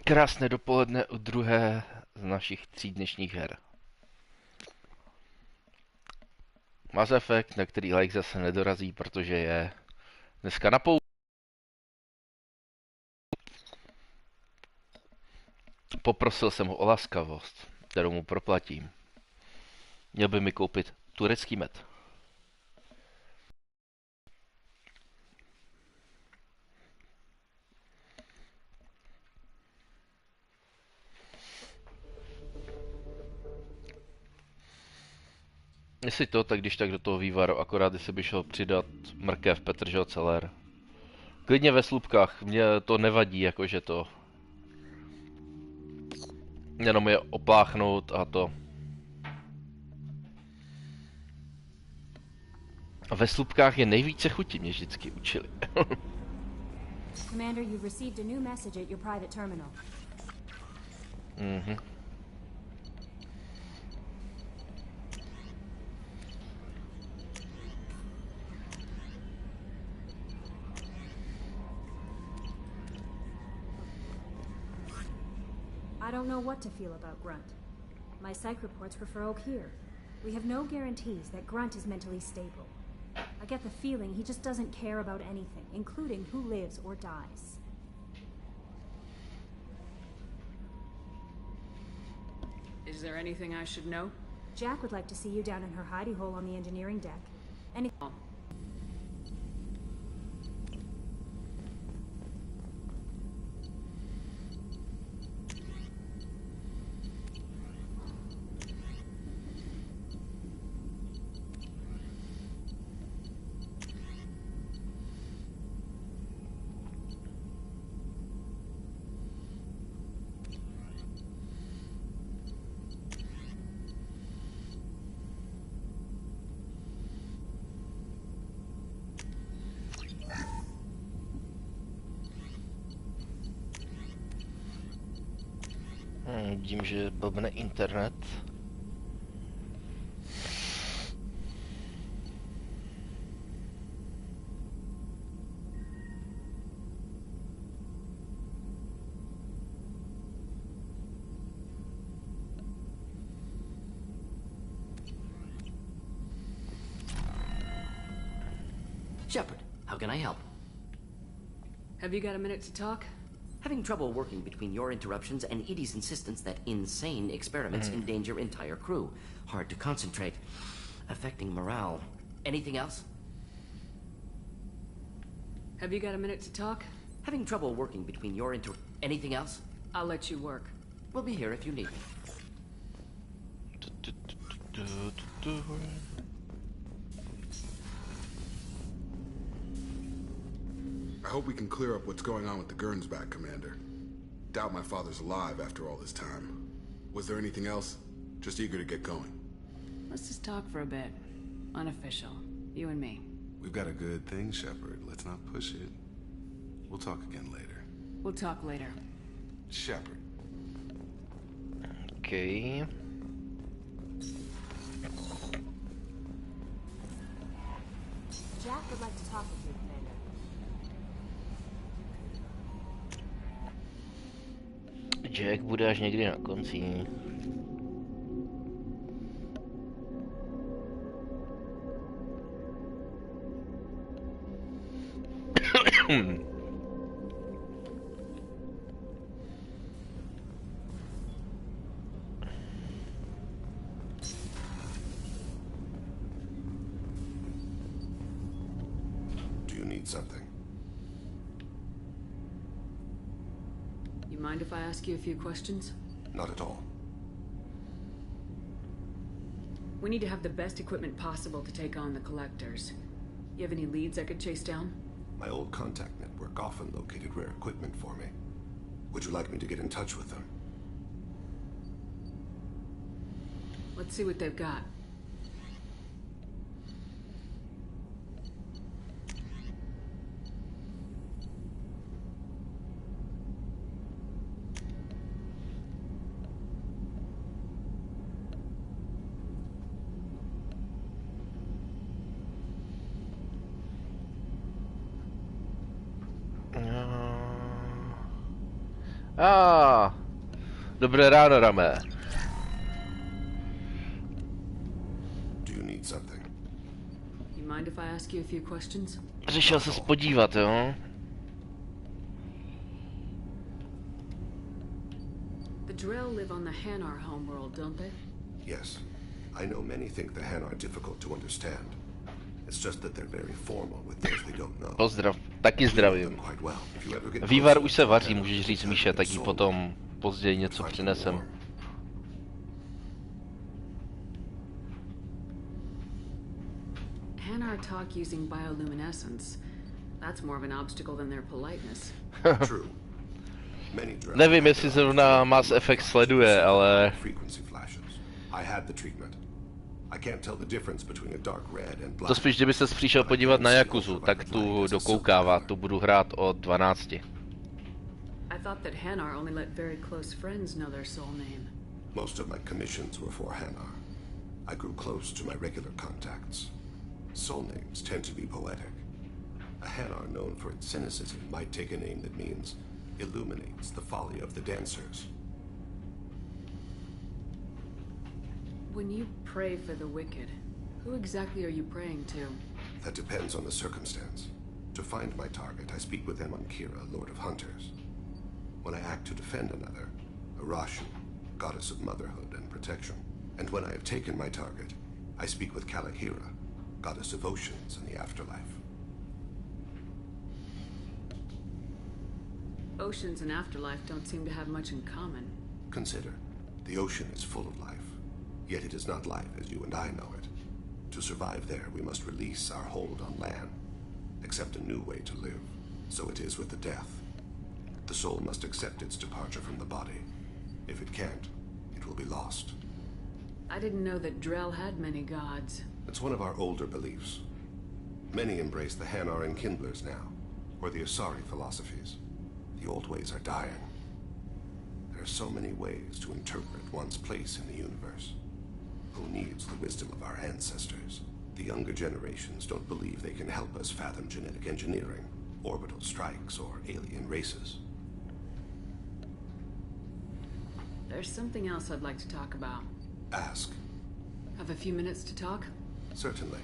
Krásné dopoledne u druhé z našich 3 dnešních her. Mass Effect, na který like zase nedorazí, protože je dneska na pou. Poprosil jsem ho o laskavost, kterou mu proplatím. Měl by mi koupit turecký med. Jestli to, tak když tak do toho vývaru, akorát jestli by šel přidat mrkev, petržel, celer. Klidně ve slupkách, mě to nevadí, jakože to. Jenom je opláchnout a to. A ve slupkách je nejvíce chutí, mě vždycky učili. Commander, you've received a new message at your private terminal. I don't know what to feel about Grunt. My psych reports refer Oak here. We have no guarantees that Grunt is mentally stable. I get the feeling he just doesn't care about anything, including who lives or dies. Is there anything I should know? Jack would like to see you down in her hidey hole on the engineering deck. Oh. Vidím, že blbne internet. Shepard, how can I help? Have you got a minute to talk? Having trouble working between your interruptions and Edie's insistence that insane experiments endanger entire crew. Hard to concentrate. Affecting morale. Anything else? Have you got a minute to talk? Having trouble working between your Anything else? I'll let you work. We'll be here if you need me. I hope we can clear up what's going on with the Gernsback, Commander. Doubt my father's alive after all this time. Was there anything else? Just eager to get going. Let's just talk for a bit. Unofficial. You and me. We've got a good thing, Shepard. Let's not push it. We'll talk again later. We'll talk later. Shepard. Okay. Jack would like to talk with you, Commander. Jack bude až někdy na konci. Do you need something? You mind if I ask you a few questions? Not at all. We need to have the best equipment possible to take on the collectors. You have any leads I could chase down? My old contact network often located rare equipment for me. Would you like me to get in touch with them? Let's see what they've got. Dobré ráno, Ramé. Do you need something? You mind if I ask you a few questions? Přišel se podívat, jo? The Drell live on the Hanar homeworld, don't they? Yes. I know many think the Han are difficult to understand. It's just that they're very formal with those they don't know. Pozdrav, taky zdravím. Quite well. If you ever get Vývar closer už se to vaří, Han, můžeš říct you'll Míše, have tak jí soul. potom později něco Fight přinesem. war. Hanar talk using bioluminescence. That's more of an obstacle than their politeness. True. Many Drell Nevím, have jestli their zrovna own Mass Effect sleduje, ale frequency flashes. I had the treatment. I can't tell the difference between a dark red and black. to spíš, kdyby ses přišel podívat na Yakuzu, tak tu dokoukává, tu budu hrát od 12. I thought that Hanar only let very close friends know their soul name. Most of my commissions were for Hanar. I grew close to my regular contacts. Soul names tend to be poetic. A Hanar known for its cynicism might take a name that means illuminates the folly of the dancers. When you pray for the wicked, who exactly are you praying to? That depends on the circumstance. To find my target, I speak with Kira, Lord of Hunters. When I act to defend another, Arashu, Goddess of Motherhood and Protection. And when I have taken my target, I speak with Kalahira, Goddess of Oceans and the Afterlife. Oceans and afterlife don't seem to have much in common. Consider, the ocean is full of life, yet it is not life as you and I know it. To survive there, we must release our hold on land, accept a new way to live. So it is with the death. The soul must accept its departure from the body. If it can't, it will be lost. I didn't know that Drell had many gods. It's one of our older beliefs. Many embrace the Hanar and Kindlers now, or the Asari philosophies. The old ways are dying. There are so many ways to interpret one's place in the universe. Who needs the wisdom of our ancestors? The younger generations don't believe they can help us fathom genetic engineering, orbital strikes, or alien races. There's something else I'd like to talk about. Ask. Have a few minutes to talk? Certainly.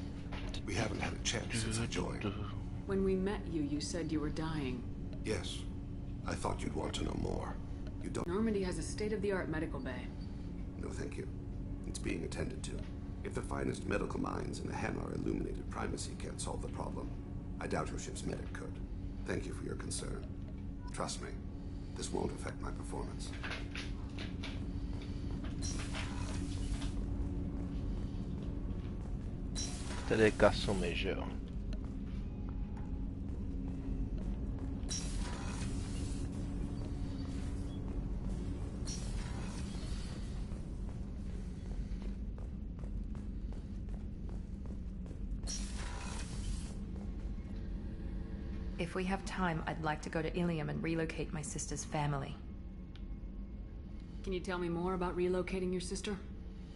We haven't had a chance since I joined. When we met you, you said you were dying. Yes. I thought you'd want to know more. You don't... Normandy has a state-of-the-art medical bay. No, thank you. It's being attended to. If the finest medical minds in the Hanar illuminated primacy can't solve the problem, I doubt your ship's medic could. Thank you for your concern. Trust me, this won't affect my performance. Tady je Kasumi, že jo? If we have time, I'd like to go to Ilium and relocate my sister's family. Can you tell me more about relocating your sister?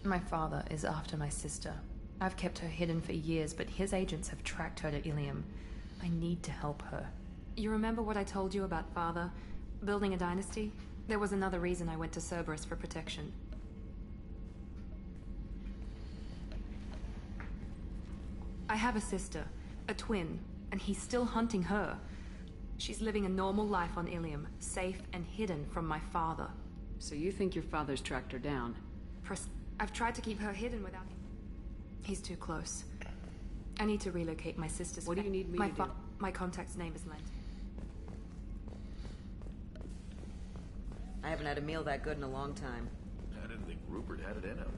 My father is after my sister. I've kept her hidden for years, but his agents have tracked her to Ilium. I need to help her. You remember what I told you about father? Building a dynasty? There was another reason I went to Cerberus for protection. I have a sister, a twin, and he's still hunting her. She's living a normal life on Ilium, safe and hidden from my father. So you think your father's tracked her down? I've tried to keep her hidden without him. He's too close. I need to relocate my sister's... What do you need me to do? My contact's name is Lent. I haven't had a meal that good in a long time. I didn't think Rupert had it in him.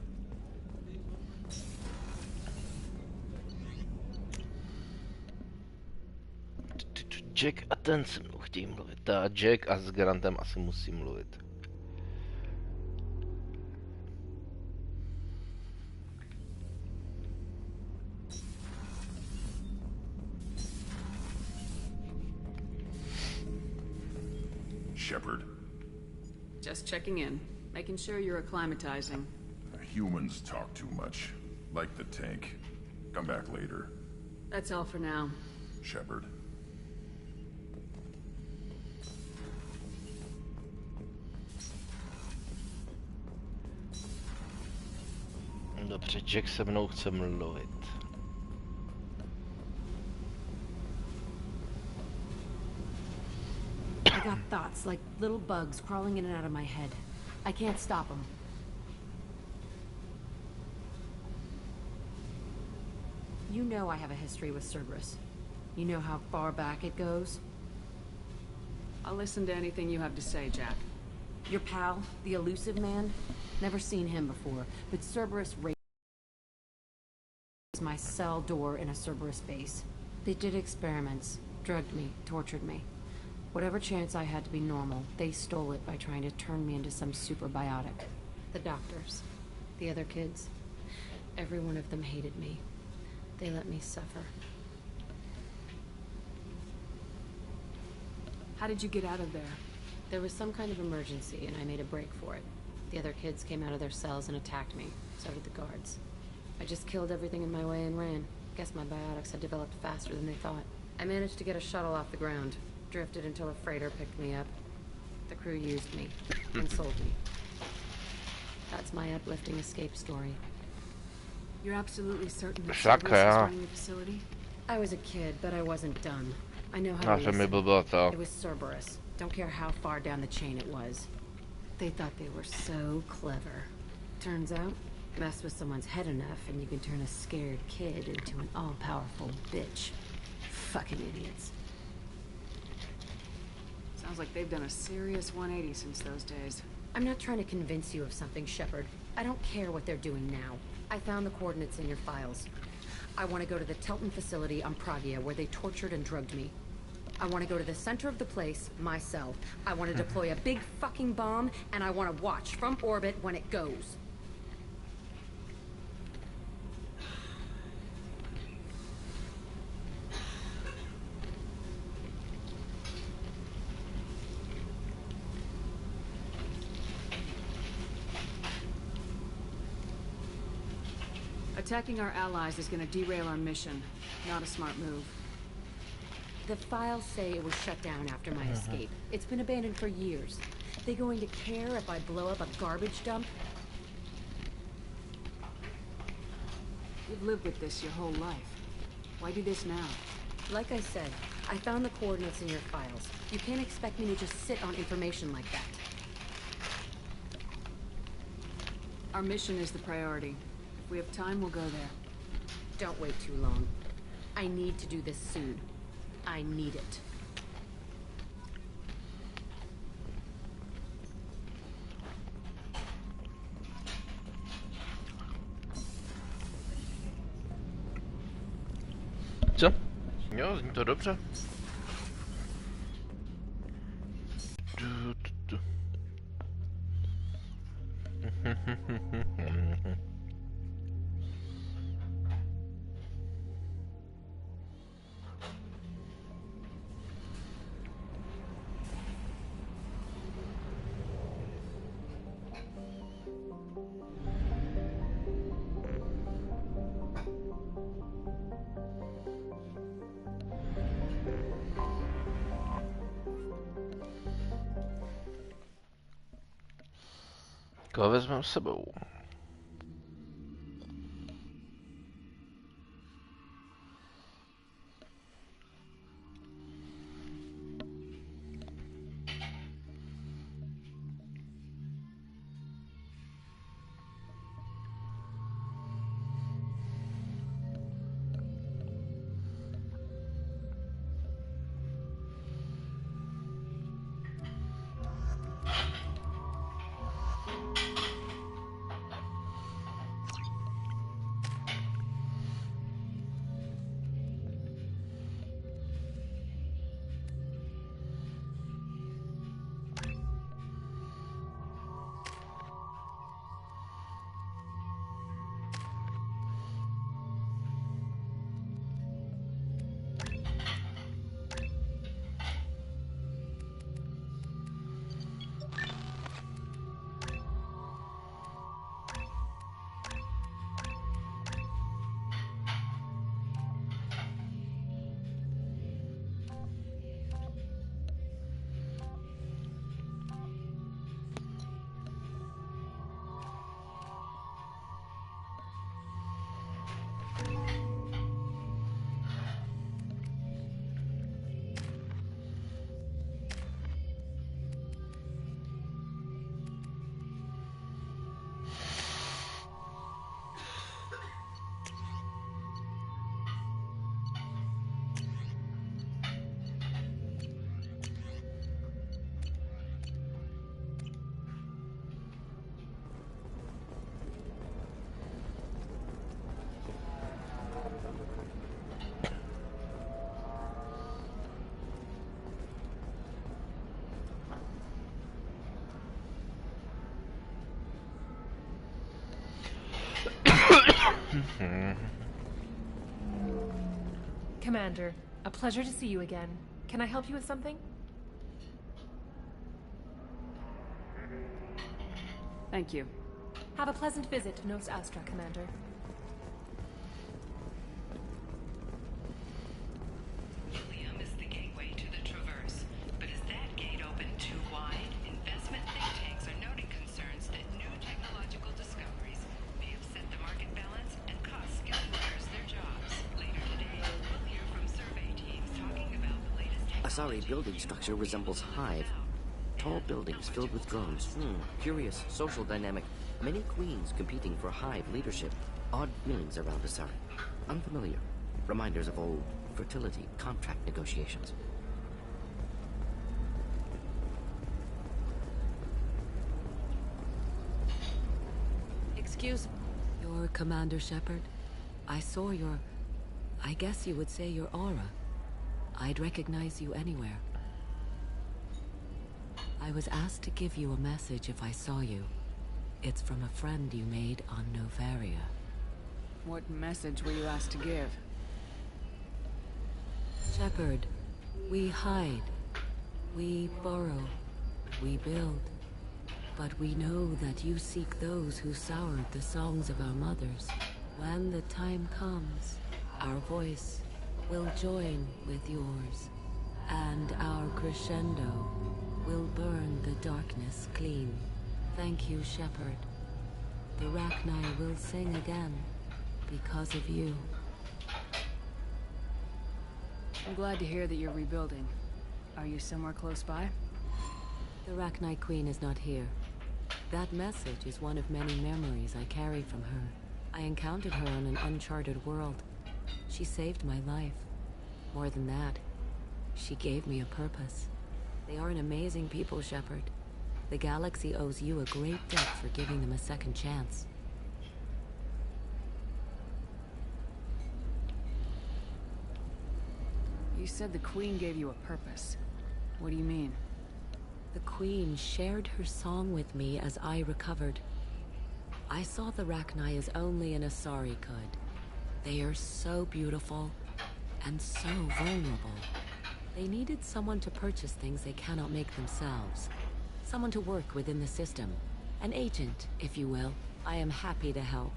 Jack a ten se mnou chtějí mluvit. A Jack a s Grantem asi musí mluvit. Shepard. Just checking in, making sure you're acclimatizing. Humans talk too much. Like the tank. Come back later. That's all for now. Shepard. Dobře, Jack se mnou chce mluvit. I got thoughts like little bugs crawling in and out of my head. I can't stop them. You know I have a history with Cerberus. You know how far back it goes? I'll listen to anything you have to say, Jack. Your pal, the elusive man? Never seen him before, but Cerberus raised my cell door in a Cerberus base. They did experiments, drugged me, tortured me. Whatever chance I had to be normal, they stole it by trying to turn me into some superbiotic. The doctors, the other kids, every one of them hated me. They let me suffer. How did you get out of there? There was some kind of emergency, and I made a break for it. The other kids came out of their cells and attacked me. So did the guards. I just killed everything in my way and ran. Guess my biotics had developed faster than they thought. I managed to get a shuttle off the ground. Drifted until a freighter picked me up. The crew used me and sold me. That's my uplifting escape story. You're absolutely certain that Sakra, Cerberus is ja. running the facility? I was a kid, but I wasn't dumb. I know how to že mi listen. blblo to. It was Cerberus. Don't care how far down the chain it was. They thought they were so clever. Turns out, mess with someone's head enough and you can turn a scared kid into an all-powerful bitch. Fucking idiots. Sounds like they've done a serious 180 since those days. I'm not trying to convince you of something, Shepard. I don't care what they're doing now. I found the coordinates in your files. I want to go to the Telton facility on Pragia where they tortured and drugged me. I want to go to the center of the place, my cell. I want to deploy a big fucking bomb, and I want to watch from orbit when it goes. Attacking our allies is going to derail our mission. Not a smart move. The files say it was shut down after my escape. It's been abandoned for years. They going to care if I blow up a garbage dump? You've lived with this your whole life. Why do this now? Like I said, I found the coordinates in your files. You can't expect me to just sit on information like that. Our mission is the priority. If we have time, we'll go there. Don't wait too long. I need to do this soon. I need it. Co? Jo, zní to dobře. Koho vezmeme s sebou? Commander, a pleasure to see you again. Can I help you with something? Thank you. Have a pleasant visit to Nos Astra, Commander. Ilium is the gateway to the Traverse, but is that gate open too wide? Investment think tanks are noting concerns that new technological discoveries may upset the market balance and cost skilled workers their jobs. Later today, we'll hear from survey teams talking about the latest Asari building structure resembles Hive. Tall buildings filled with drones. Curious social dynamic. Many queens competing for Hive leadership. Odd feelings around Asari. Unfamiliar. Reminders of old fertility contract negotiations. Excuse me. You're Commander Shepard? I saw your... I guess you would say your aura. I'd recognize you anywhere. I was asked to give you a message if I saw you. It's from a friend you made on Novaria. What message were you asked to give? Shepard, we hide. We borrow. We build. But we know that you seek those who soured the songs of our mothers. When the time comes, our voice will join with yours. And our crescendo will burn the darkness clean. Thank you, Shepard. The Rachni will sing again because of you. I'm glad to hear that you're rebuilding. Are you somewhere close by? The Rachni Queen is not here. That message is one of many memories I carry from her. I encountered her on an uncharted world. She saved my life. More than that, she gave me a purpose. They are an amazing people, Shepard. The galaxy owes you a great debt for giving them a second chance. You said the Queen gave you a purpose. What do you mean? The Queen shared her song with me as I recovered. I saw the Rachni as only an Asari could. They are so beautiful and so vulnerable. They needed someone to purchase things they cannot make themselves. Someone to work within the system. An agent, if you will. I am happy to help.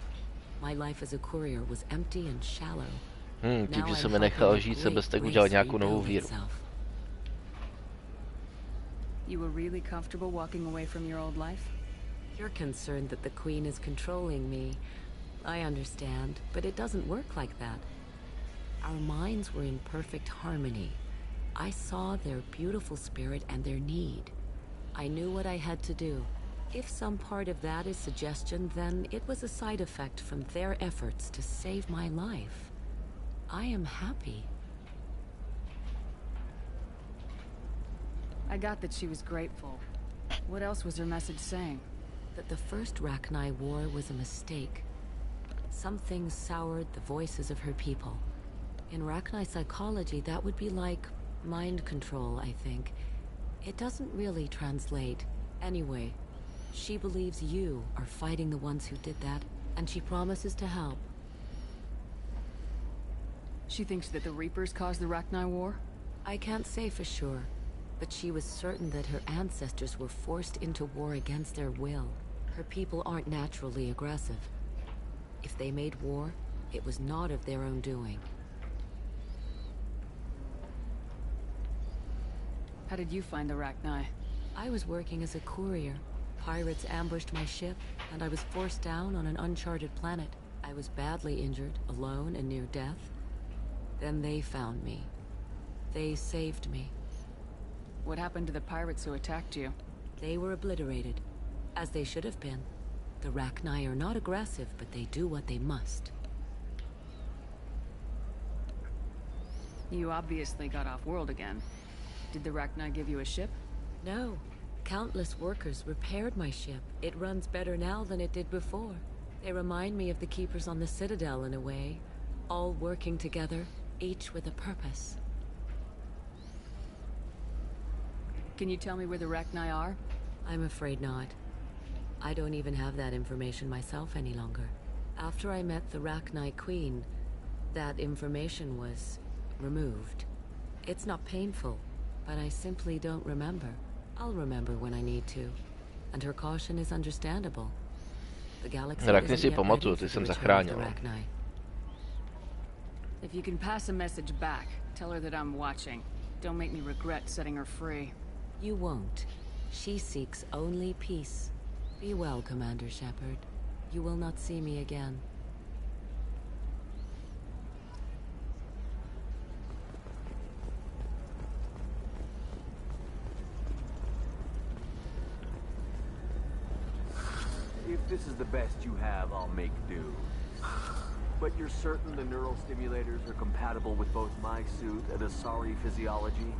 My life as a courier was empty and shallow. Tím, že jsem je nechal žít se bez, tak udělal nějakou novou víru. You were really comfortable walking away from your old life? You're concerned that the Queen is controlling me. I understand, but it doesn't work like that. Our minds were in perfect harmony. I saw their beautiful spirit and their need. I knew what I had to do. If some part of that is suggestion, then it was a side effect from their efforts to save my life. I am happy. I got that she was grateful. What else was her message saying? That the first Rachni War was a mistake. Some things soured the voices of her people. In Rachni psychology, that would be like mind control, I think. It doesn't really translate. Anyway, she believes you are fighting the ones who did that, and she promises to help. She thinks that the Reapers caused the Rachni War? I can't say for sure, but she was certain that her ancestors were forced into war against their will. Her people aren't naturally aggressive. If they made war, it was not of their own doing. How did you find the Rachni? I was working as a courier. Pirates ambushed my ship, and I was forced down on an uncharted planet. I was badly injured, alone and near death. Then they found me. They saved me. What happened to the pirates who attacked you? They were obliterated, as they should have been. The Rachni are not aggressive, but they do what they must. You obviously got off-world again. Did the Rachni give you a ship? No. Countless workers repaired my ship. It runs better now than it did before. They remind me of the Keepers on the Citadel in a way. All working together, each with a purpose. Can you tell me where the Rachni are? I'm afraid not. I don't even have that information myself any longer. After I met the Rachni Queen, that information was removed. It's not painful, but I simply don't remember. I'll remember when I need to. And her caution is understandable. The galaxy Rachni si isn't yet pamatuju, ready ty for jsem the return of the zachránil. Rachni. If you can pass a message back, tell her that I'm watching. Don't make me regret setting her free. You won't. She seeks only peace. Be well, Commander Shepard. You will not see me again. If this is the best you have, I'll make do. But you're certain the neural stimulators are compatible with both my suit and Asari physiology?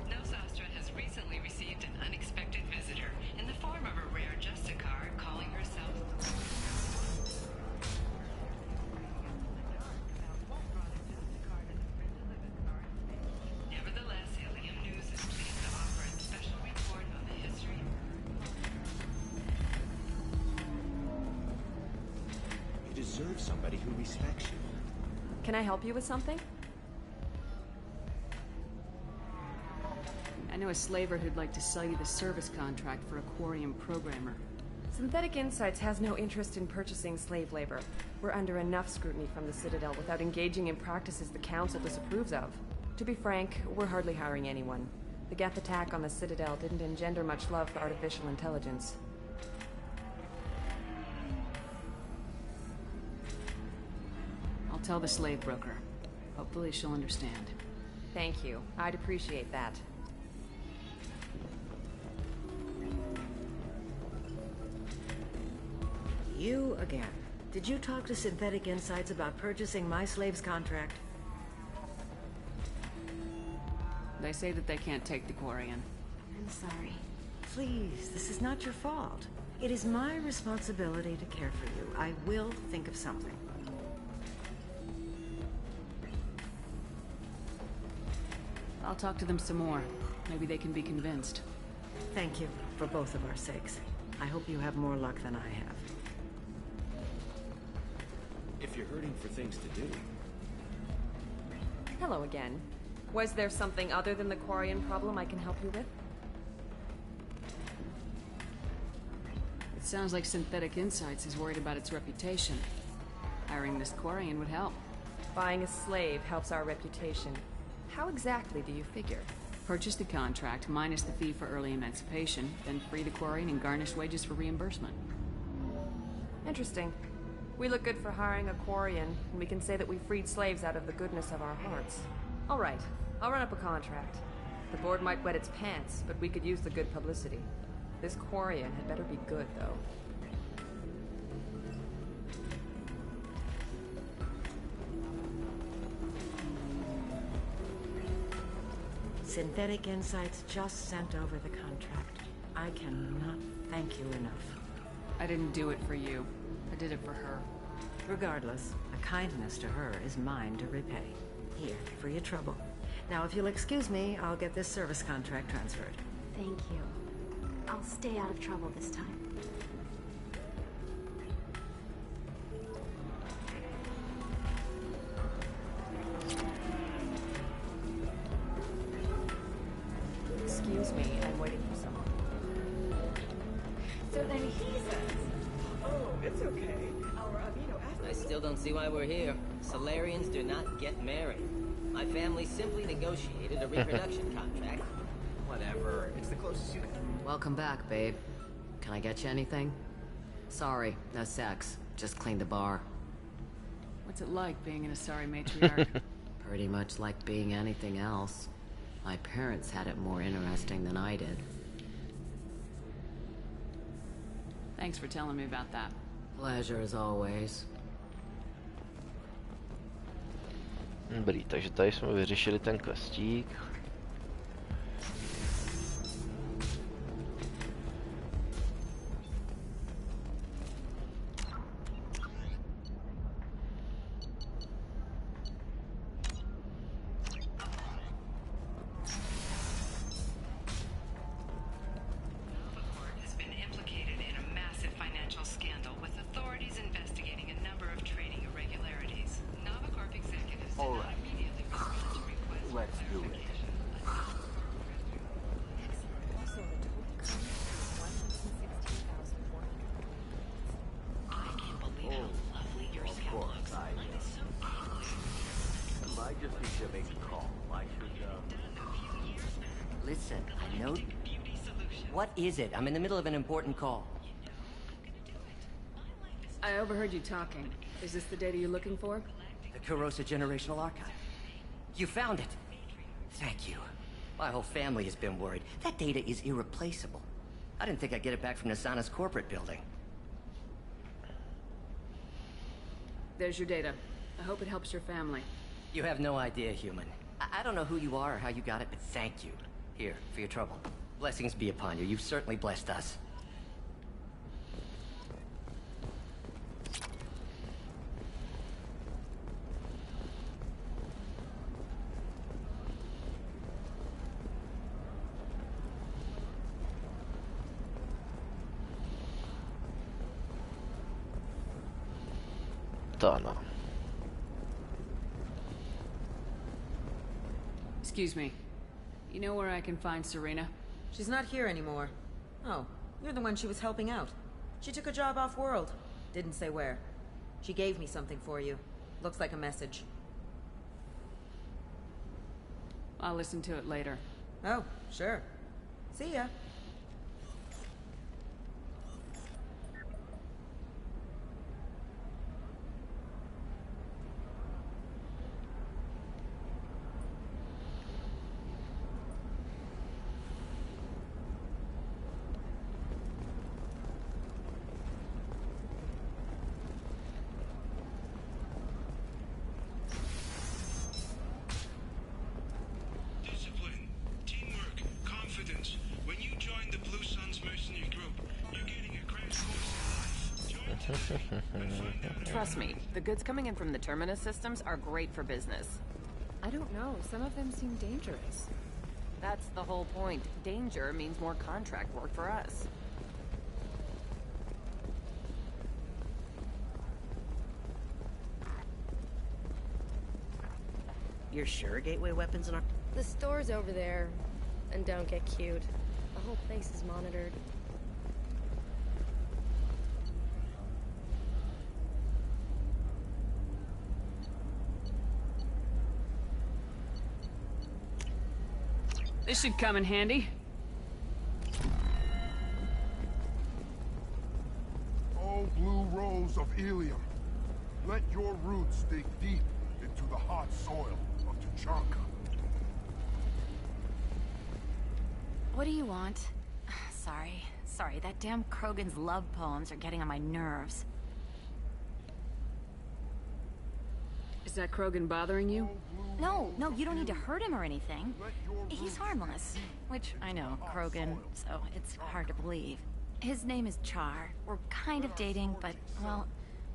Nosastra has recently received an unexpected visitor in the form of a rare Justicar calling herself... Nevertheless, Ilium News is pleased to offer a special report on the history... You deserve somebody who respects you. Can I help you with something? I know a slaver who'd like to sell you the service contract for a Quarian programmer. Synthetic Insights has no interest in purchasing slave labor. We're under enough scrutiny from the Citadel without engaging in practices the Council disapproves of. To be frank, we're hardly hiring anyone. The Geth attack on the Citadel didn't engender much love for artificial intelligence. I'll tell the slave broker. Hopefully she'll understand. Thank you. I'd appreciate that. You again. Did you talk to Synthetic Insights about purchasing my slave's contract? They say that they can't take the Quarian. I'm sorry. Please, this is not your fault. It is my responsibility to care for you. I will think of something. I'll talk to them some more. Maybe they can be convinced. Thank you, for both of our sakes. I hope you have more luck than I have. If you're hurting for things to do. Hello again. Was there something other than the Quarian problem I can help you with? It sounds like Synthetic Insights is worried about its reputation. Hiring this Quarian would help. Buying a slave helps our reputation. How exactly do you figure? Purchase the contract, minus the fee for early emancipation, then free the Quarian and garnish wages for reimbursement. Interesting. We look good for hiring a Quarian, and we can say that we freed slaves out of the goodness of our hearts. All right, I'll run up a contract. The board might wet its pants, but we could use the good publicity. This Quarian had better be good, though. Synthetic Insights just sent over the contract. I cannot thank you enough. I didn't do it for you. I did it for her. Regardless, a kindness to her is mine to repay. Here, for your trouble. Now, if you'll excuse me, I'll get this service contract transferred. Thank you. I'll stay out of trouble this time. Excuse me, I'm waiting for someone. So then he says, "Oh, it's okay. Our amino acids." I still don't see why we're here. Solarians do not get married. My family simply negotiated a reproduction contract. Whatever. It's the closest you can. Welcome back, babe. Can I get you anything? Sorry, no sex. Just cleaned the bar. What's it like being an Asari matriarch? Pretty much like being anything else. My parents had it more interesting than I did. Thanks for telling me about that. Pleasure as always. Dobrý, takže tady jsme vyřešili ten questík. Listen, I know... What is it? I'm in the middle of an important call. I overheard you talking. Is this the data you're looking for? The Kurosa Generational Archive. You found it. Thank you. My whole family has been worried. That data is irreplaceable. I didn't think I'd get it back from Nasana's corporate building. There's your data. I hope it helps your family. You have no idea, human. I don't know who you are or how you got it, but thank you. Here, for your trouble. Blessings be upon you. You've certainly blessed us. Dana. Excuse me. You know where I can find Serena? She's not here anymore. Oh, you're the one she was helping out. She took a job off-world. Didn't say where. She gave me something for you. Looks like a message. I'll listen to it later. Oh, sure. See ya. Trust me, the goods coming in from the Terminus systems are great for business. I don't know, some of them seem dangerous. That's the whole point. Danger means more contract work for us. You're sure Gateway Weapons and... The store's over there. And don't get cute. The whole place is monitored. This should come in handy. Oh, blue rose of Ilium, let your roots dig deep into the hot soil of Tuchanka. What do you want? Sorry, that damn Krogan's love poems are getting on my nerves. Is that Krogan bothering you? No, you don't need to hurt him or anything. He's harmless. Which, I know, Krogan, so it's hard to believe. His name is Char. We're kind of dating, but, well,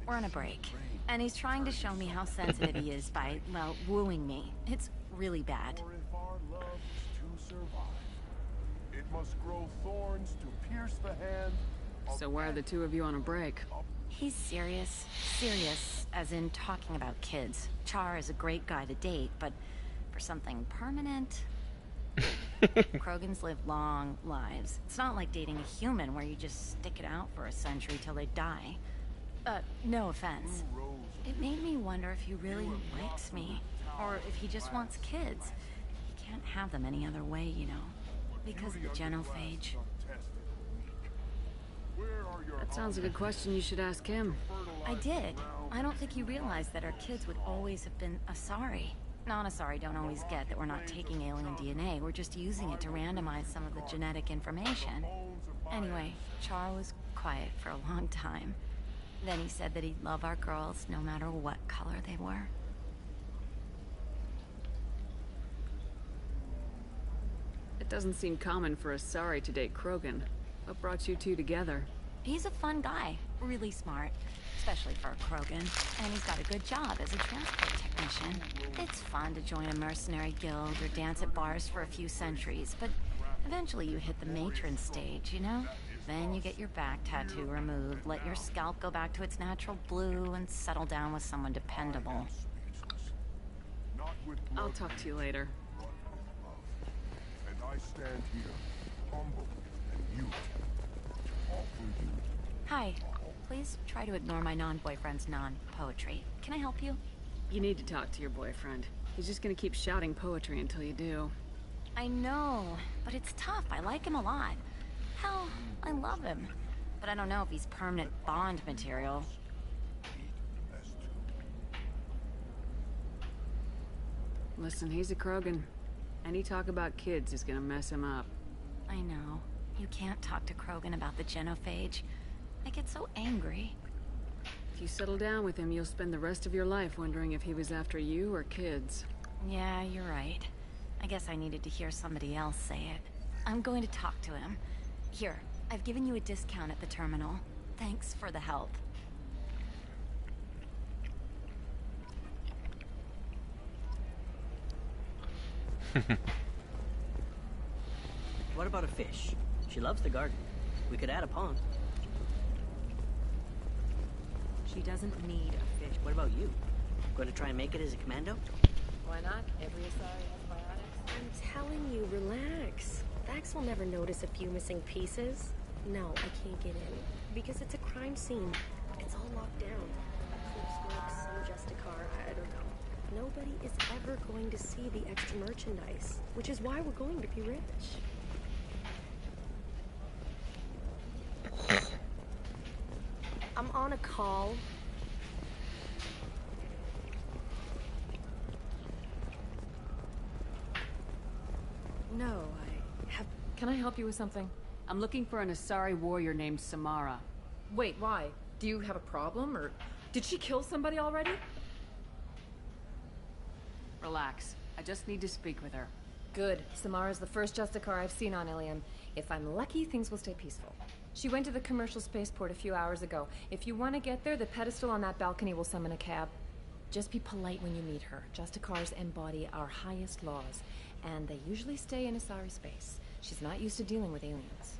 we're on a break. And he's trying to show me how sensitive he is by, well, wooing me. It's really bad. For if our love is to survive, it must grow thorns to pierce the hand. So why are the two of you on a break? He's serious. Serious, as in talking about kids. Char is a great guy to date, but for something permanent... Krogans live long lives. It's not like dating a human where you just stick it out for a century till they die. No offense. It made me wonder if he really likes me, or if he just wants kids. He can't have them any other way, you know, because of the genophage. That sounds like a question you should ask him. I did. I don't think he realized that our kids would always have been Asari. Non-Asari don't always get that we're not taking alien DNA, we're just using it to randomize some of the genetic information. Anyway, Char was quiet for a long time. Then he said that he'd love our girls no matter what color they were. It doesn't seem common for Asari to date Krogan. What brought you two together? He's a fun guy, really smart, especially for a Krogan, and he's got a good job as a transport technician. It's fun to join a mercenary guild or dance at bars for a few centuries, but eventually you hit the matron stage, you know? Then you get your back tattoo removed, let your scalp go back to its natural blue, and settle down with someone dependable. I'll talk to you later. And I stand here, humble and mute, to offer you. Hi. Please try to ignore my non-boyfriend's non-poetry. Can I help you? You need to talk to your boyfriend. He's just gonna keep shouting poetry until you do. I know, but it's tough. I like him a lot. Hell, I love him. But I don't know if he's permanent Bond material. Listen, he's a Krogan. Any talk about kids is gonna mess him up. I know. You can't talk to Krogan about the genophage. I get so angry. If you settle down with him, you'll spend the rest of your life wondering if he was after you or kids. Yeah, you're right. I guess I needed to hear somebody else say it. I'm going to talk to him. Here, I've given you a discount at the terminal. Thanks for the help. What about a fish? She loves the garden. We could add a pond. She doesn't need a fish. What about you? Going to try and make it as a commando? Why not? Every Asari has biotics. I'm telling you, relax. Vax will never notice a few missing pieces. No, I can't get in. Because it's a crime scene. It's all locked down. Some smoke, some Justicar, I don't know. Nobody is ever going to see the extra merchandise, which is why we're going to be rich. I'm on a call. No, I have... Can I help you with something? I'm looking for an Asari warrior named Samara. Wait, why? Do you have a problem, or did she kill somebody already? Relax. I just need to speak with her. Good. Samara's the first Justicar I've seen on Ilium. If I'm lucky, things will stay peaceful. She went to the commercial spaceport a few hours ago. If you want to get there, the pedestal on that balcony will summon a cab. Just be polite when you meet her. Justicars embody our highest laws, and they usually stay in Asari space. She's not used to dealing with aliens.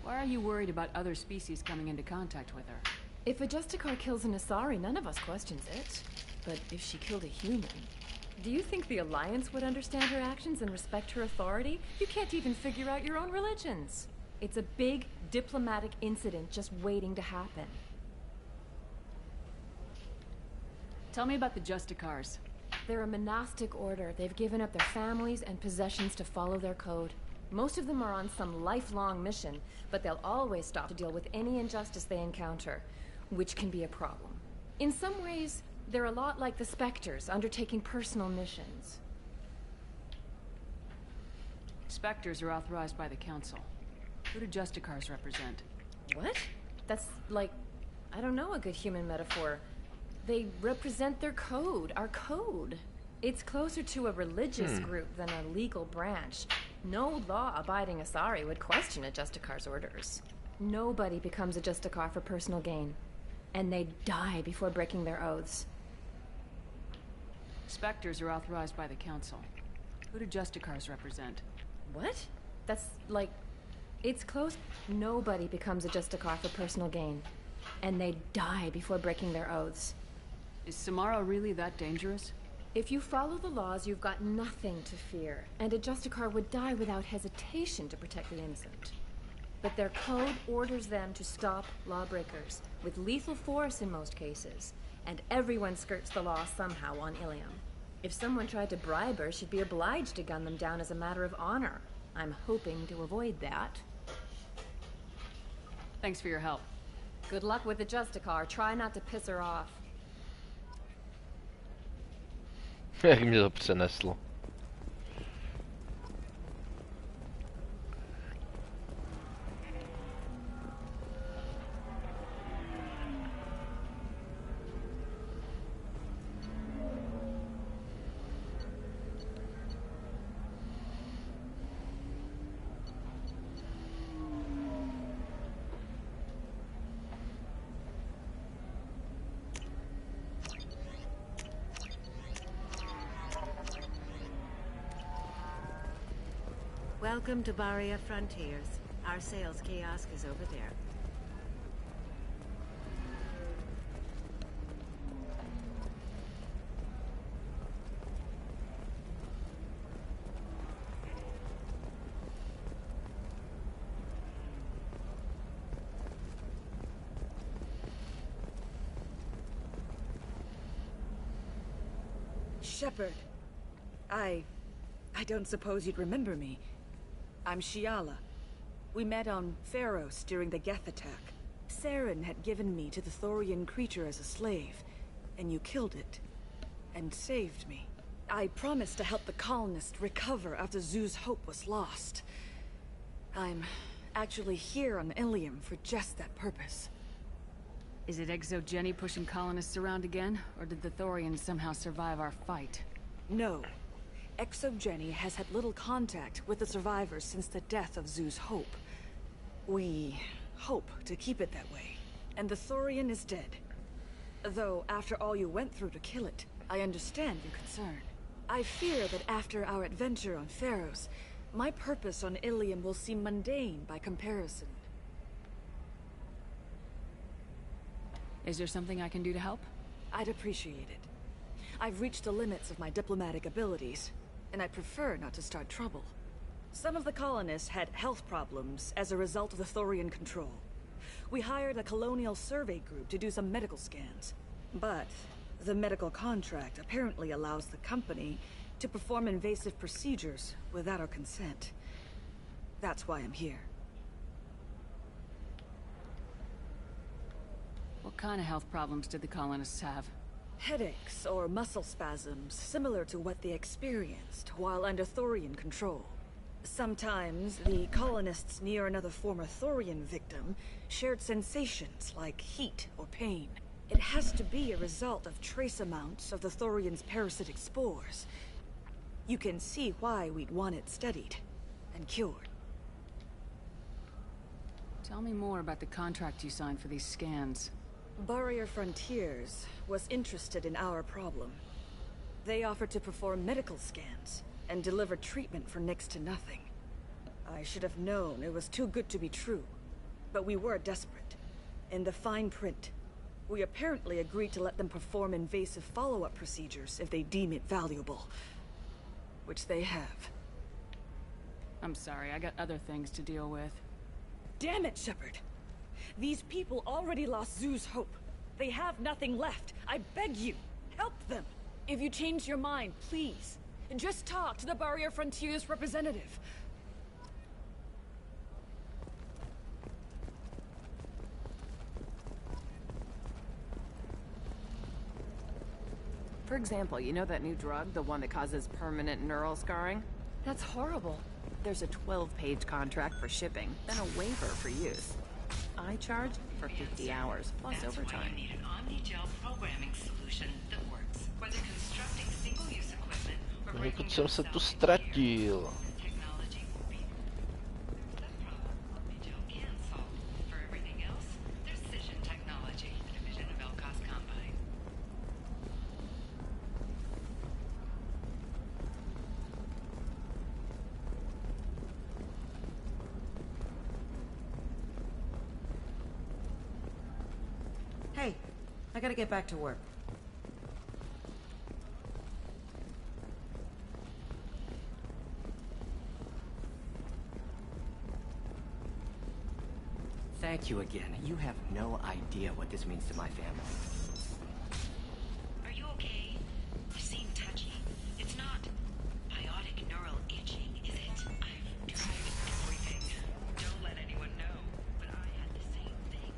Why are you worried about other species coming into contact with her? If a Justicar kills an Asari, none of us questions it. But if she killed a human... Do you think the Alliance would understand her actions and respect her authority? You can't even figure out your own religions. It's a big diplomatic incident just waiting to happen. Tell me about the Justicars. They're a monastic order. They've given up their families and possessions to follow their code. Most of them are on some lifelong mission, but they'll always stop to deal with any injustice they encounter, which can be a problem. In some ways, they're a lot like the Spectres, undertaking personal missions. Spectres are authorized by the Council. Who do Justicars represent? What? That's like, I don't know, a good human metaphor. They represent their code, our code. It's closer to a religious group than a legal branch. No law-abiding Asari would question a Justicar's orders. Nobody becomes a Justicar for personal gain. And they die before breaking their oaths. Spectres are authorized by the Council. Who do Justicars represent? What? That's like... It's close. Nobody becomes a Justicar for personal gain. And they'd die before breaking their oaths. Is Samara really that dangerous? If you follow the laws, you've got nothing to fear, and a Justicar would die without hesitation to protect the innocent. But their code orders them to stop lawbreakers, with lethal force in most cases, and everyone skirts the law somehow on Ilium. If someone tried to bribe her, she'd be obliged to gun them down as a matter of honor. I'm hoping to avoid that. Thanks for your help. Good luck with the Justicar. Try not to piss her off. Jak mě to přeneslo. Welcome to Barria Frontiers. Our sales kiosk is over there. Shepard. I don't suppose you'd remember me. I'm Shiala. We met on Pharos during the Geth attack. Saren had given me to the Thorian creature as a slave, and you killed it. And saved me. I promised to help the colonists recover after Zoo's hope was lost. I'm actually here on Ilium for just that purpose. Is it Exogeny pushing colonists around again, or did the Thorians somehow survive our fight? No. Exogeny has had little contact with the survivors since the death of Zoo's hope. We hope to keep it that way. And the Thorian is dead. Though, after all you went through to kill it, I understand your concern. I fear that after our adventure on Pharos, my purpose on Ilium will seem mundane by comparison. Is there something I can do to help? I'd appreciate it. I've reached the limits of my diplomatic abilities, and I prefer not to start trouble. Some of the colonists had health problems as a result of the Thorian control. We hired a colonial survey group to do some medical scans. But the medical contract apparently allows the company to perform invasive procedures without our consent. That's why I'm here. What kind of health problems did the colonists have? Headaches or muscle spasms, similar to what they experienced while under Thorian control. Sometimes, the colonists near another former Thorian victim shared sensations like heat or pain. It has to be a result of trace amounts of the Thorian's parasitic spores. You can see why we'd want it studied and cured. Tell me more about the contract you signed for these scans. Barrier Frontiers was interested in our problem. They offered to perform medical scans and deliver treatment for next to nothing. I should have known it was too good to be true, but we were desperate. In the fine print, we apparently agreed to let them perform invasive follow-up procedures if they deem it valuable. Which they have. I'm sorry, I got other things to deal with. Damn it, Shepard! These people already lost Zoo's hope. They have nothing left. I beg you, help them! If you change your mind, please, just talk to the Barrier Frontiers representative. For example, you know that new drug, the one that causes permanent neural scarring? That's horrible. There's a 12-page contract for shipping, then a waiver for use. I charge for 50 hours, plus overtime. That's why you need an omni-gel programming solution that works. Whether constructing single-use equipment or breaking Pokud jsem se tu ztratil. technology will be that problem omni-gel can solve. For everything else, there's Cision Technology, a division of Elcos Combine. I gotta get back to work. Thank you again. You have no idea what this means to my family. Are you okay? You seem touchy. It's not biotic neural itching, is it? I've tried everything. Don't let anyone know. But I had the same thing.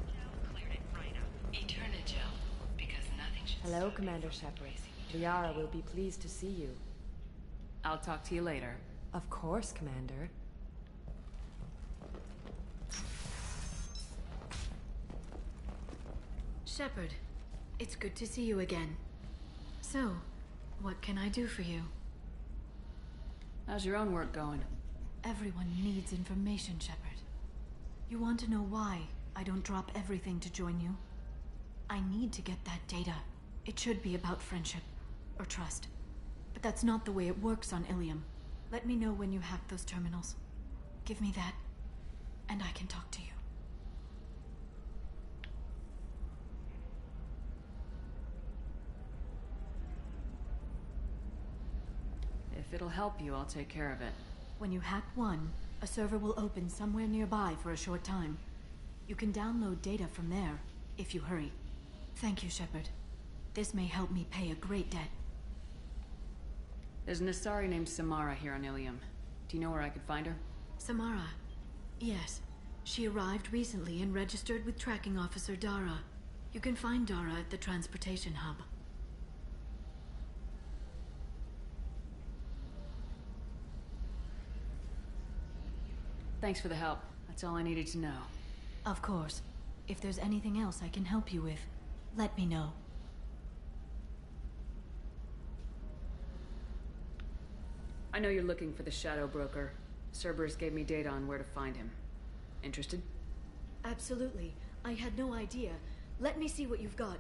Gel cleared it right up. Eternigel. Because nothing should Hello, stop Commander Shepard. Liara will be pleased to see you. I'll talk to you later. Of course, Commander. Shepard, it's good to see you again. So, what can I do for you? How's your own work going? Everyone needs information, Shepard. You want to know why I don't drop everything to join you? I need to get that data. It should be about friendship, or trust. But that's not the way it works on Ilium. Let me know when you hack those terminals. Give me that, and I can talk to you. If it'll help you, I'll take care of it. When you hack one, a server will open somewhere nearby for a short time. You can download data from there, if you hurry. Thank you, Shepard. This may help me pay a great debt. There's an Asari named Samara here on Ilium. Do you know where I could find her? Samara. Yes. She arrived recently and registered with Tracking Officer Dara. You can find Dara at the transportation hub. Thanks for the help. That's all I needed to know. Of course. If there's anything else I can help you with, let me know. I know you're looking for the Shadow Broker. Cerberus gave me data on where to find him. Interested? Absolutely. I had no idea. Let me see what you've got.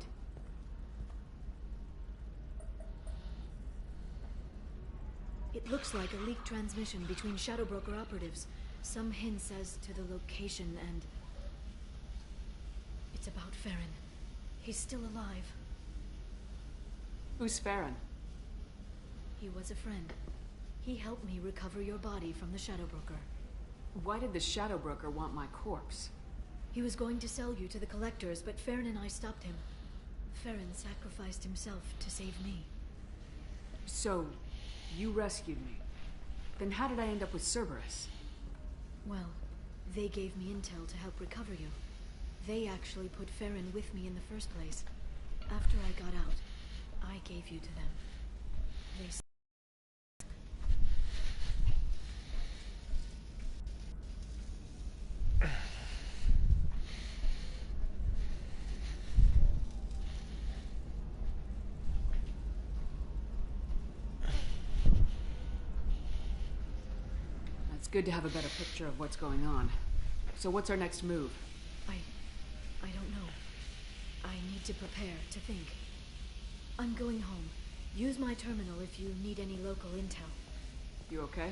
It looks like a leaked transmission between Shadow Broker operatives. Some hints as to the location and... It's about Farron. He's still alive. Who's Farron? He was a friend. He helped me recover your body from the Shadow Broker. Why did the Shadow Broker want my corpse? He was going to sell you to the Collectors, but Farron and I stopped him. Farron sacrificed himself to save me. So, you rescued me. Then how did I end up with Cerberus? Well, they gave me intel to help recover you. They actually put Farron with me in the first place. After I got out, I gave you to them. They It's good to have a better picture of what's going on. So what's our next move? I don't know. I need to prepare, to think. I'm going home. Use my terminal if you need any local intel. You okay?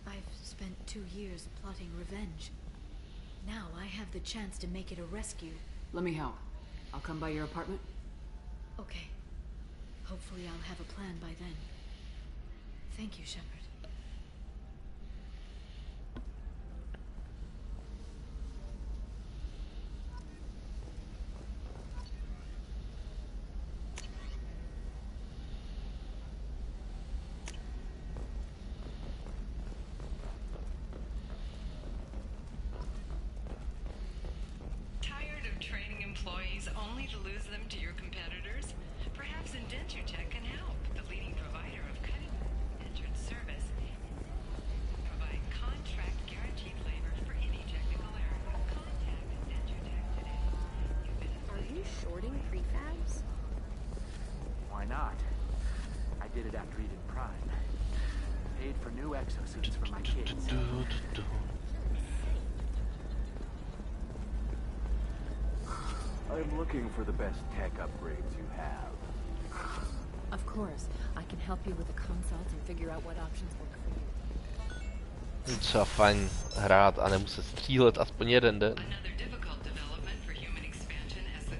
I've spent 2 years plotting revenge. Now I have the chance to make it a rescue. Let me help. I'll come by your apartment. Okay. Hopefully I'll have a plan by then. Thank you, Shepard. Training employees only to lose them to your competitors? Perhaps Indentutech can help. The leading provider of cutting-edge service. Provide contract guaranteed labor for any technical area. Contact Indentutech today. Are you shorting prefabs? Why not? I did it after Eden Prime. Paid for new exosuits for my kids. I'm looking for the best tech upgrades you have. Of course. I can help you with a consult and figure out what options work for you. Třeba fajn hrát a nemuset střílet aspoň jeden den. Another difficult development for human expansion as the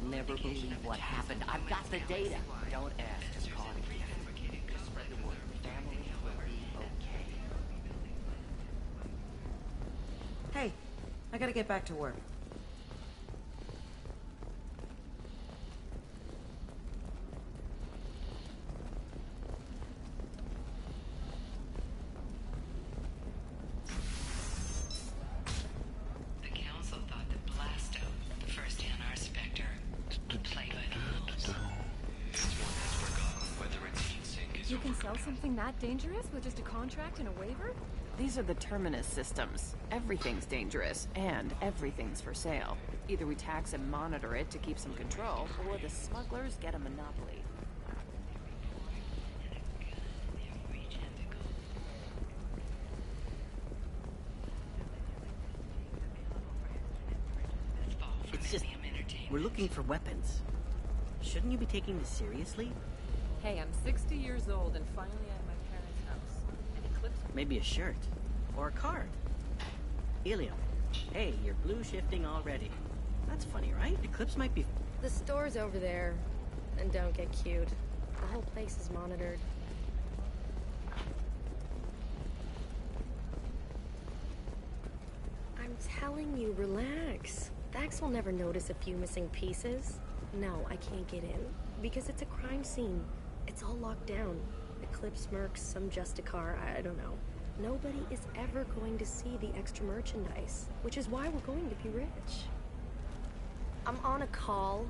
never believe what happened. I've got the data. Don't ask. Just call it a gift. Spread the word. Family will be okay. Hey, I gotta get back to work. The council thought that Blasto, the first NR Spectre, would play by the rules. You can sell something that dangerous with just a contract and a waiver? These are the Terminus systems. Everything's dangerous, and everything's for sale. Either we tax and monitor it to keep some control, or the smugglers get a monopoly. It's just, we're looking for weapons. Shouldn't you be taking this seriously? Hey, I'm 60 years old and finally at my parents' house. An eclipse? Maybe a shirt. Or a card. Helium. Hey, you're blue shifting already. That's funny, right? Eclipse might be... The store's over there. And don't get cute. The whole place is monitored. I'm telling you, relax. Thax will never notice a few missing pieces. No, I can't get in. Because it's a crime scene. It's all locked down. Eclipse mercs, some Justicar, I don't know. Nobody is ever going to see the extra merchandise, which is why we're going to be rich. I'm on a call.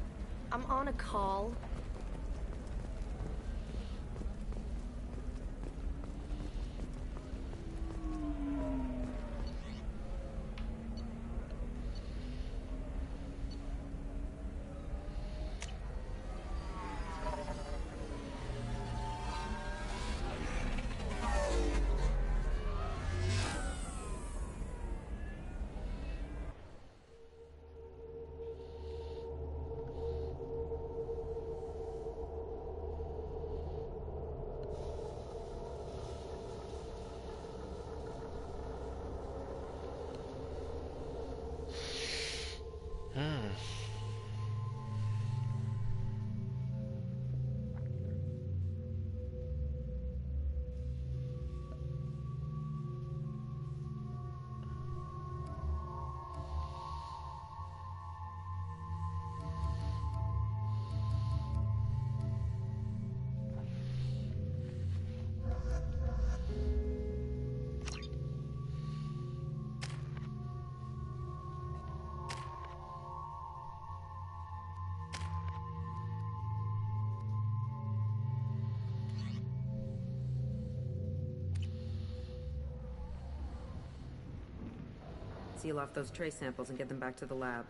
Seal off those trace samples and get them back to the lab.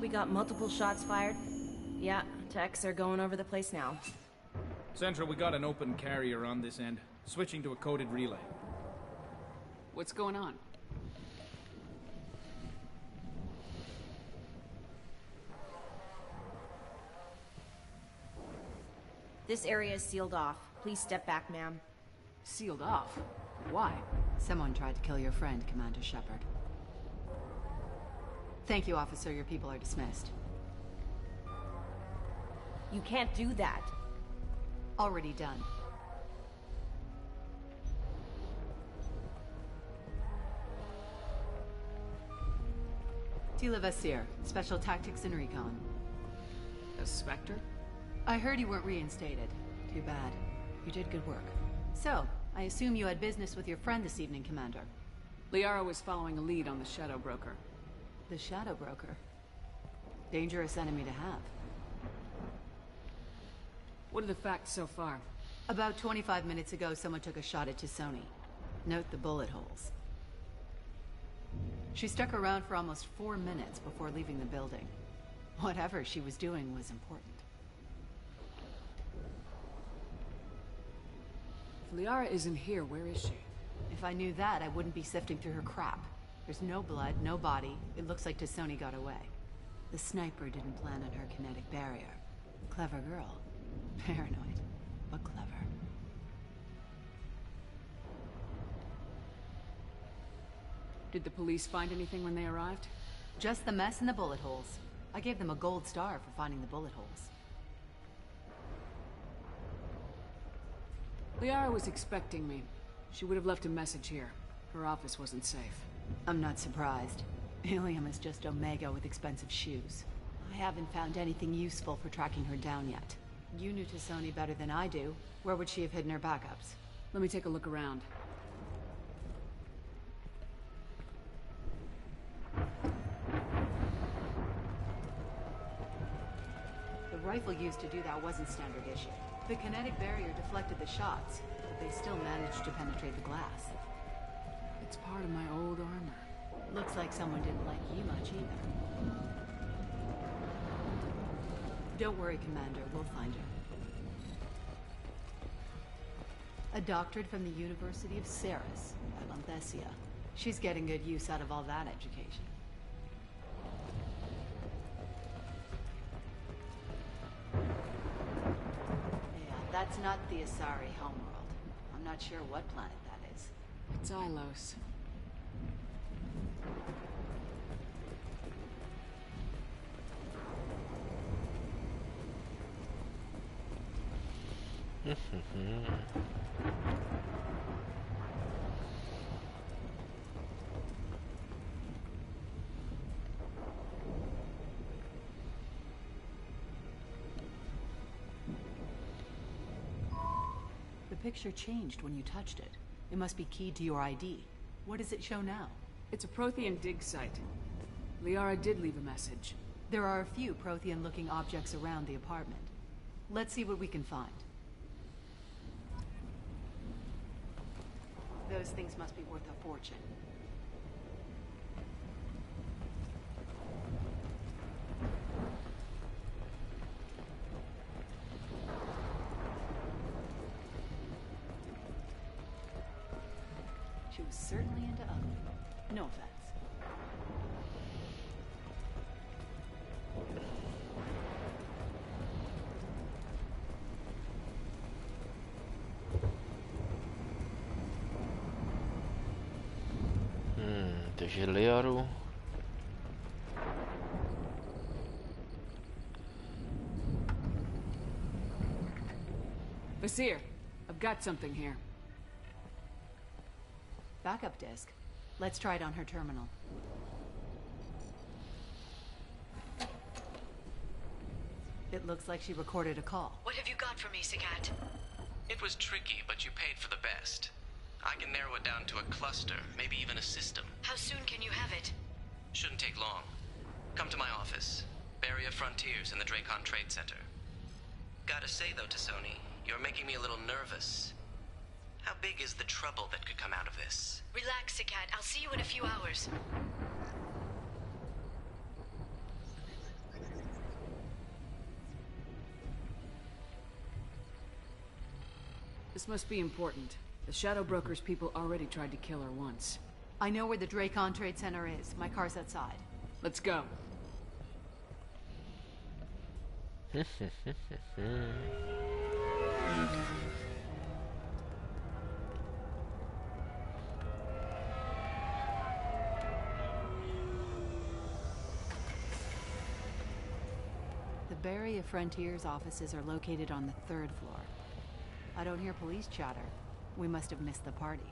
We got multiple shots fired. Yeah, techs are going over the place now. Central, we got an open carrier on this end. Switching to a coded relay. What's going on? This area is sealed off. Please step back, ma'am. Sealed off? Why? Someone tried to kill your friend, Commander Shepard. Thank you, officer. Your people are dismissed. You can't do that. Already done. Tila Vasir, Special Tactics and Recon. A Spectre? I heard you weren't reinstated. Too bad. You did good work. So, I assume you had business with your friend this evening, Commander. Liara was following a lead on the Shadow Broker. The Shadow Broker? Dangerous enemy to have. What are the facts so far? About 25 minutes ago, someone took a shot at Tisoni. Note the bullet holes. She stuck around for almost 4 minutes before leaving the building. Whatever she was doing was important. If Liara isn't here, where is she? If I knew that, I wouldn't be sifting through her crap. There's no blood, no body. It looks like Tisoni got away. The sniper didn't plan on her kinetic barrier. Clever girl. Paranoid, but clever. Did the police find anything when they arrived? Just the mess and the bullet holes. I gave them a gold star for finding the bullet holes. Liara was expecting me. She would have left a message here. Her office wasn't safe. I'm not surprised. Ilium is just Omega with expensive shoes. I haven't found anything useful for tracking her down yet. You knew Tassoni better than I do. Where would she have hidden her backups? Let me take a look around. The rifle used to do that wasn't standard issue. The kinetic barrier deflected the shots, but they still managed to penetrate the glass. It's part of my old armor. Looks like someone didn't like you much either. Don't worry, Commander. We'll find her. A doctorate from the University of Ceres at Lanthesia. She's getting good use out of all that education. Yeah, that's not the Asari homeworld. I'm not sure what planet that is. It's Ilos. The picture changed when you touched it. It must be keyed to your ID. What does it show now? It's a Prothean dig site. Liara did leave a message. There are a few Prothean-looking objects around the apartment. Let's see what we can find. Those things must be worth a fortune. She was certainly into ugly. No offense. Takže Liaru. Vasir, I've got something here. Backup disk. Let's try it on her terminal. It looks like she recorded a call. What have you got for me, Sagat? It was tricky, but you paid for the best. I can narrow it down to a cluster, maybe even a system. How soon can you have it? Shouldn't take long. Come to my office. Barrier Frontiers in the Dracon Trade Center. Gotta say though, Tassoni, you're making me a little nervous. How big is the trouble that could come out of this? Relax, Sagat. I'll see you in a few hours. This must be important. The Shadow Broker's people already tried to kill her once. I know where the Dracon Trade Center is. My car's outside. Let's go. The Barrier Frontiers offices are located on the 3rd floor. I don't hear police chatter. We must have missed the party.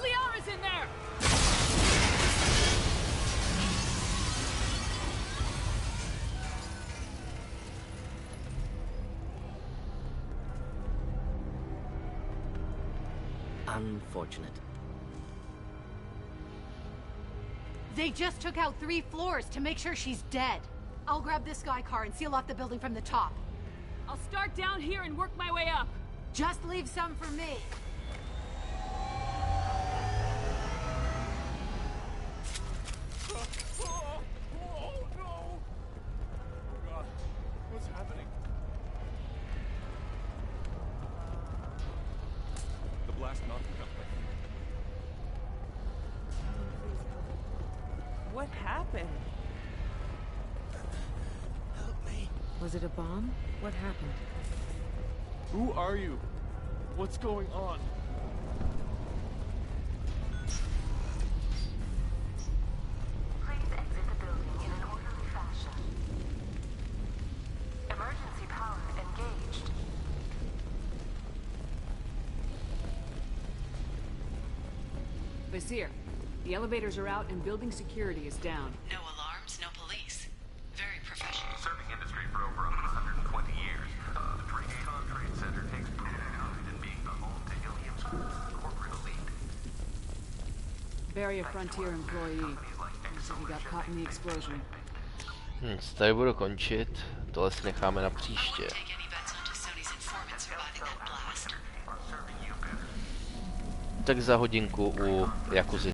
Liara's in there! Unfortunate. They just took out 3 floors to make sure she's dead. I'll grab this Sky car and seal off the building from the top. I'll start down here and work my way up. Just leave some for me. Oh no! Oh God, what's happening? The blast knocked me up. What happened? Help me. Was it a bomb? What happened? Who are you? What's going on? Nasir, the elevators are out and building security is down. No alarms, no police. Very professional. Serving industry for over 120 years. The Drake-Con Trade Center takes pride in being the home to Ilium's corporate elite. Barrier Frontier employee. Looks like he got caught in the explosion. Tady budu končit, tohle si necháme na příště. Tak za hodinku u Yakuzy